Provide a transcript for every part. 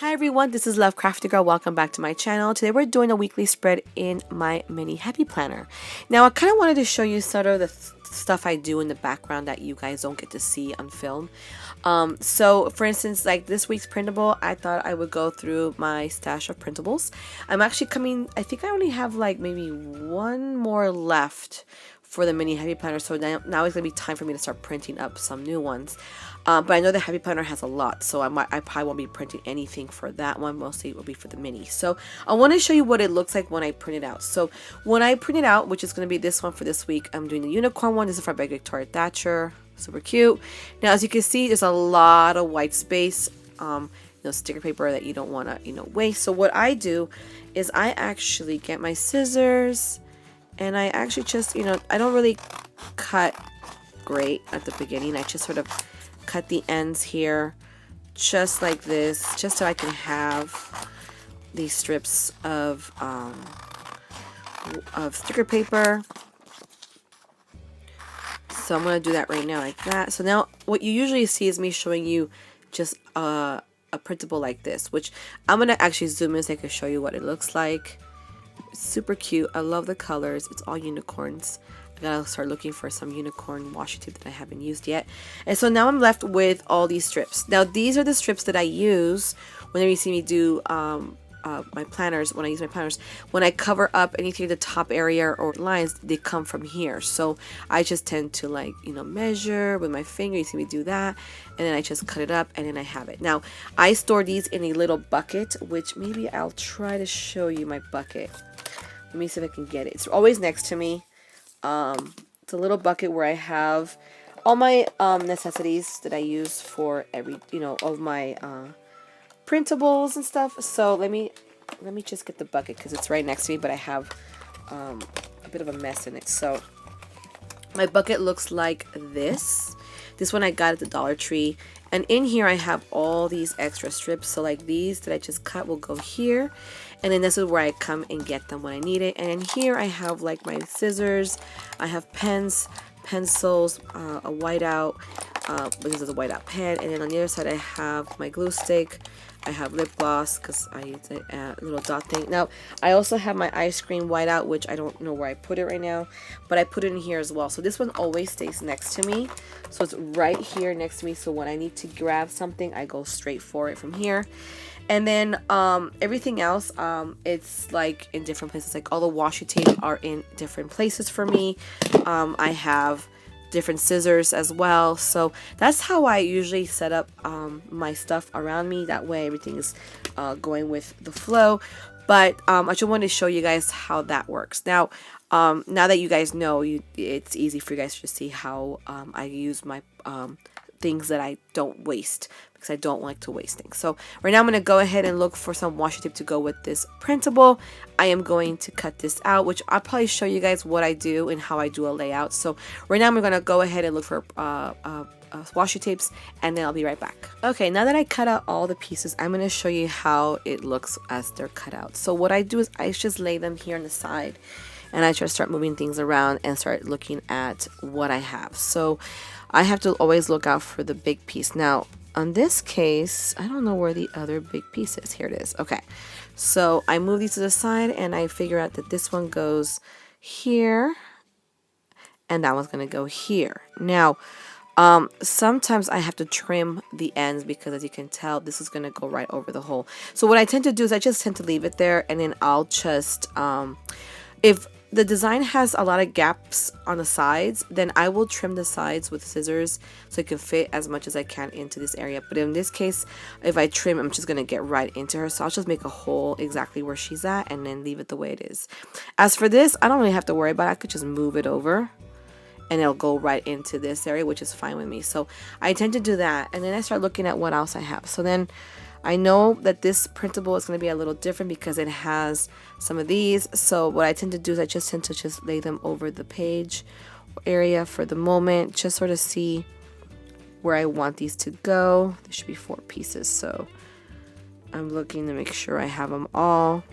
Hi everyone, this is Love Crafty Girl. Welcome back to my channel. Today we're doing a weekly spread in my mini happy planner. Now I kind of wanted to show you sort of the stuff I do in the background that you guys don't get to see on film. So for instance, like this week's printable, I thought I would go through my stash of printables. I'm actually coming, I think I only have like maybe one more left for the mini happy planner, so now it's gonna be time for me to start printing up some new ones. But I know the happy planner has a lot, so I probably won't be printing anything for that one. Mostly it will be for the mini. So I want to show you what it looks like when I print it out. So when I print it out, which is going to be this one for this week, I'm doing the unicorn one. This is by Victoria Thatcher, super cute. Now as you can see, there's a lot of white space, sticker paper that you don't want to waste. So what I do is I actually get my scissors, and I actually just I don't really cut great at the beginning. I just sort of cut the ends here just like this, just so I can have these strips of sticker paper. So I'm going to do that right now like that. So now what you usually see is me showing you just a printable like this, which I'm going to actually zoom in so I can show you what it looks like. It's super cute. I love the colors. It's all unicorns. I gotta start looking for some unicorn washi tape that I haven't used yet. And so now I'm left with all these strips. Now these are the strips that I use whenever you see me do my planners. When I use my planners, when I cover up anything in the top area or lines, they come from here. So I just tend to measure with my finger. You see me do that, and then I just cut it up, and then I have it. Now I store these in a little bucket, which maybe I'll try to show you my bucket. Let me see if I can get it. It's always next to me. It's a little bucket where I have all my necessities that I use for every of my printables and stuff. So let me just get the bucket because it's right next to me, but I have a bit of a mess in it. So my bucket looks like this. This one I got at the Dollar Tree, and in here I have all these extra strips. So like these that I just cut will go here, and then this is where I come and get them when I need it. And in here I have like my scissors, I have pens, pencils, a whiteout, this is a whiteout pen, and then on the other side I have my glue stick. I have lip gloss because I use a little dot thing. Now, I also have my ice cream whiteout, which I don't know where I put it right now, but I put it in here as well. So this one always stays next to me. So it's right here next to me. So when I need to grab something, I go straight for it from here. And then everything else, it's like in different places. Like all the washi tape are in different places for me. I have different scissors as well. So that's how I usually set up my stuff around me. That way everything is going with the flow. But I just wanted to show you guys how that works. Now that you guys know, it's easy for you guys to see how I use my things that I don't waste, because I don't like to waste things. So right now I'm going to go ahead and look for some washi tape to go with this printable. I am going to cut this out, which I'll probably show you guys what I do and how I do a layout. So right now I'm going to go ahead and look for washi tapes, and then I'll be right back. Okay, now that I cut out all the pieces, I'm going to show you how it looks as they're cut out. So what I do is I just lay them here on the side, and I try to start moving things around and start looking at what I have. So I have to always look out for the big piece. Now, on this case, I don't know where the other big piece is. Here it is. Okay, so I move these to the side, and I figure out that this one goes here, and that one's going to go here. Now, sometimes I have to trim the ends because, as you can tell, this is going to go right over the hole. So what I tend to do is I just tend to leave it there, and then I'll just, if the design has a lot of gaps on the sides, then I will trim the sides with scissors so it can fit as much as I can into this area. But in this case, if I trim, I'm just going to get right into her. So I'll just make a hole exactly where she's at and then leave it the way it is. As for this, I don't really have to worry about it. I could just move it over and it'll go right into this area, which is fine with me. So I tend to do that, and then I start looking at what else I have. So then I know that this printable is going to be a little different because it has some of these. So what I tend to do is I just tend to just lay them over the page area for the moment, just sort of see where I want these to go. There should be 4 pieces, so I'm looking to make sure I have them all.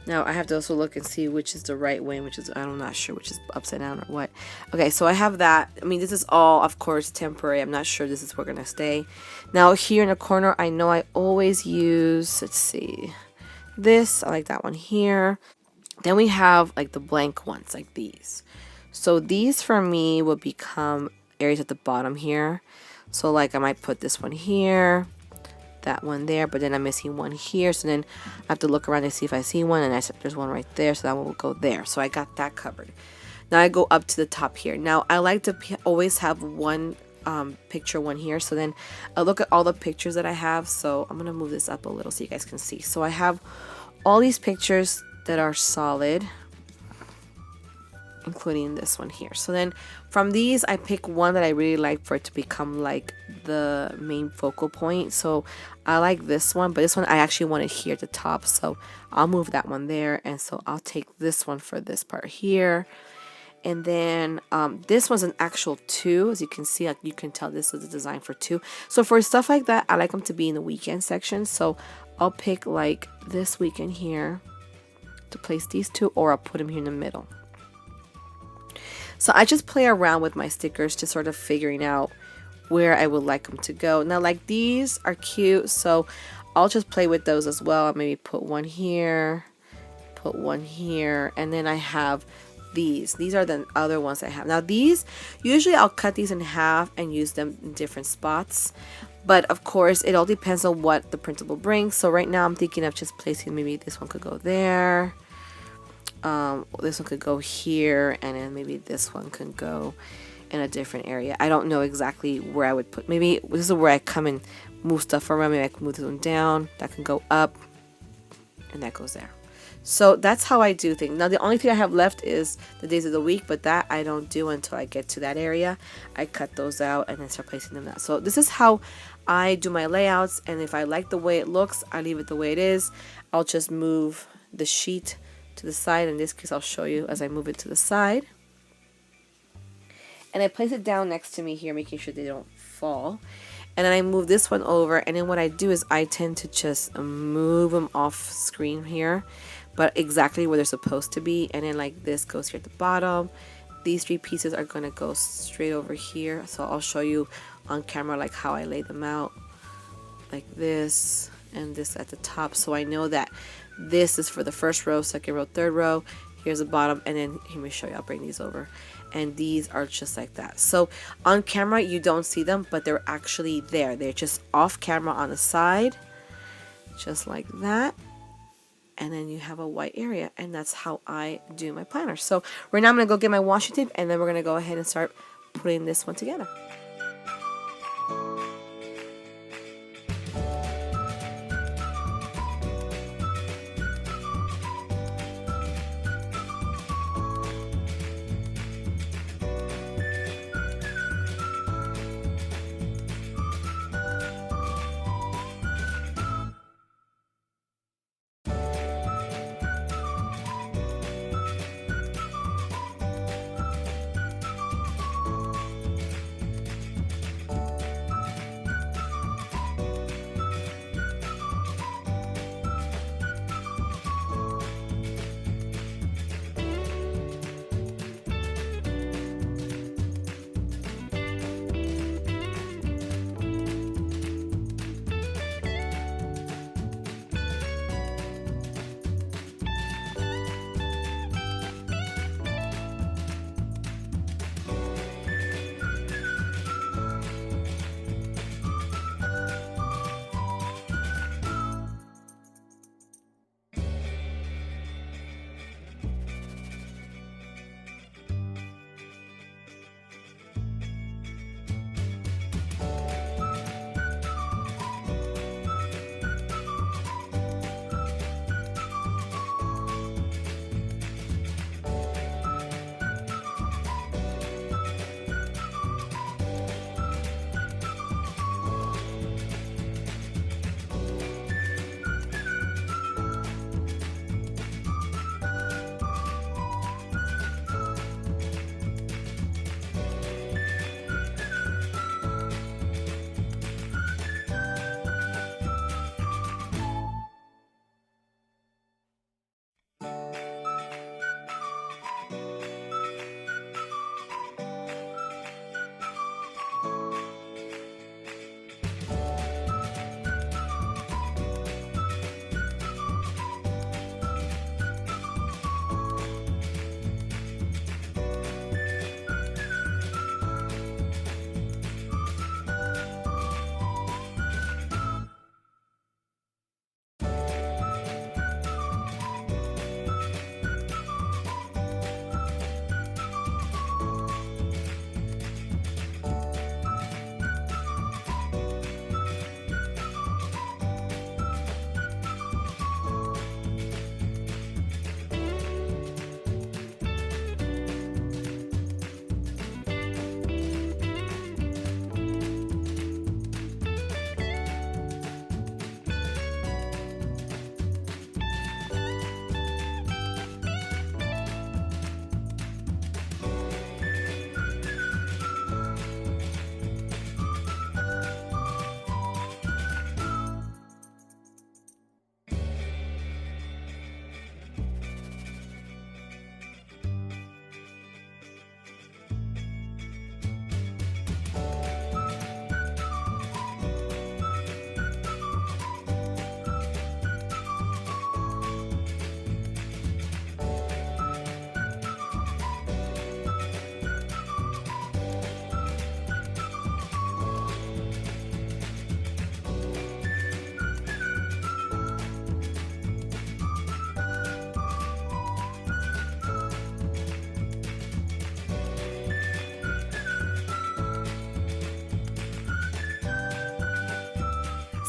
Now I have to also look and see which is the right way, which is, I'm not sure which is upside down or what. Okay, so I have that. I mean, this is all, of course, temporary. I'm not sure this is where we're gonna stay. Now here in the corner, I know I always use, let's see, this. I like that one here. Then we have like the blank ones, like these. So these for me will become areas at the bottom here. So like I might put this one here, that one there, but then I'm missing one here, so then I have to look around and see if I see one, and I said there's one right there, so that one will go there. So I got that covered. Now I go up to the top here. Now I like to always have one picture one here, so then I look at all the pictures that I have. So I'm gonna move this up a little so you guys can see. So I have all these pictures that are solid, including this one here. So then from these I pick one that I really like for it to become like the main focal point. So I like this one, but this one I actually want it here at the top, so I'll move that one there. And so I'll take this one for this part here. And then this one's an actual 2, as you can see. Like, you can tell this is a design for 2. So for stuff like that, I like them to be in the weekend section. So I'll pick like this weekend here to place these 2, or I'll put them here in the middle. So I just play around with my stickers, just sort of figuring out where I would like them to go. Now, like, these are cute, so I'll just play with those as well. I'll maybe put one here, put one here, and then I have these. These are the other ones I have. Now these, usually I'll cut these in half and use them in different spots. But of course, it all depends on what the printable brings. So right now I'm thinking of just placing, maybe this one could go there. This one could go here, and then maybe this one could go in a different area. I don't know exactly where I would put. Maybe this is where I come and move stuff around. Maybe I can move this one down. That can go up, and that goes there. So that's how I do things. Now the only thing I have left is the days of the week, but that I don't do until I get to that area. I cut those out and then start placing them out. So this is how I do my layouts, and if I like the way it looks, I leave it the way it is. I'll just move the sheet to the side. In this case, I'll show you as I move it to the side. And I place it down next to me here, making sure they don't fall. And then I move this one over, and then what I do is I tend to just move them off screen here, but exactly where they're supposed to be. And then like this goes here at the bottom. These 3 pieces are going to go straight over here. So I'll show you on camera like how I lay them out, like this, and this at the top. So I know that this is for the first row, second row, third row. Here's the bottom, and then let me show you. I'll bring these over, and these are just like that. So on camera you don't see them, but they're actually there. They're just off camera on the side, just like that. And then you have a white area, and that's how I do my planner. So right now I'm gonna go get my washi tape, and then we're gonna go ahead and start putting this one together.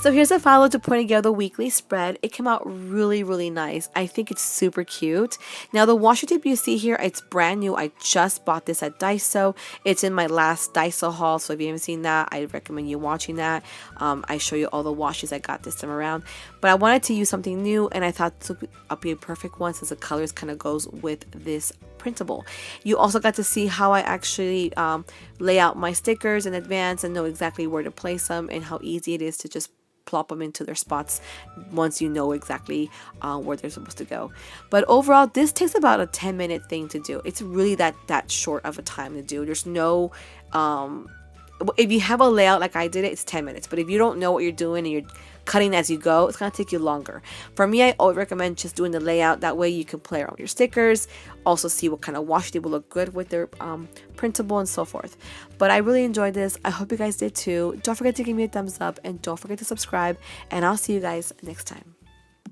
So here's a follow to putting together the weekly spread. It came out really, really nice. I think it's super cute. Now the washi tape you see here, it's brand new. I just bought this at Daiso. It's in my last Daiso haul, so if you haven't seen that, I recommend you watching that. I show you all the washes I got this time around. But I wanted to use something new, and I thought this would be a perfect one since the colors kind of goes with this printable. You also got to see how I actually lay out my stickers in advance and know exactly where to place them, and how easy it is to just plop them into their spots once you know exactly where they're supposed to go. But overall, this takes about a 10-minute thing to do. It's really that short of a time to do. There's no if you have a layout like I did it's 10 minutes. But if you don't know what you're doing and you're cutting as you go, it's going to take you longer. For me, I always recommend just doing the layout. That way you can play around with your stickers, also see what kind of washi tape will look good with their printable and so forth. But I really enjoyed this. I hope you guys did too. Don't forget to give me a thumbs up and don't forget to subscribe, and I'll see you guys next time.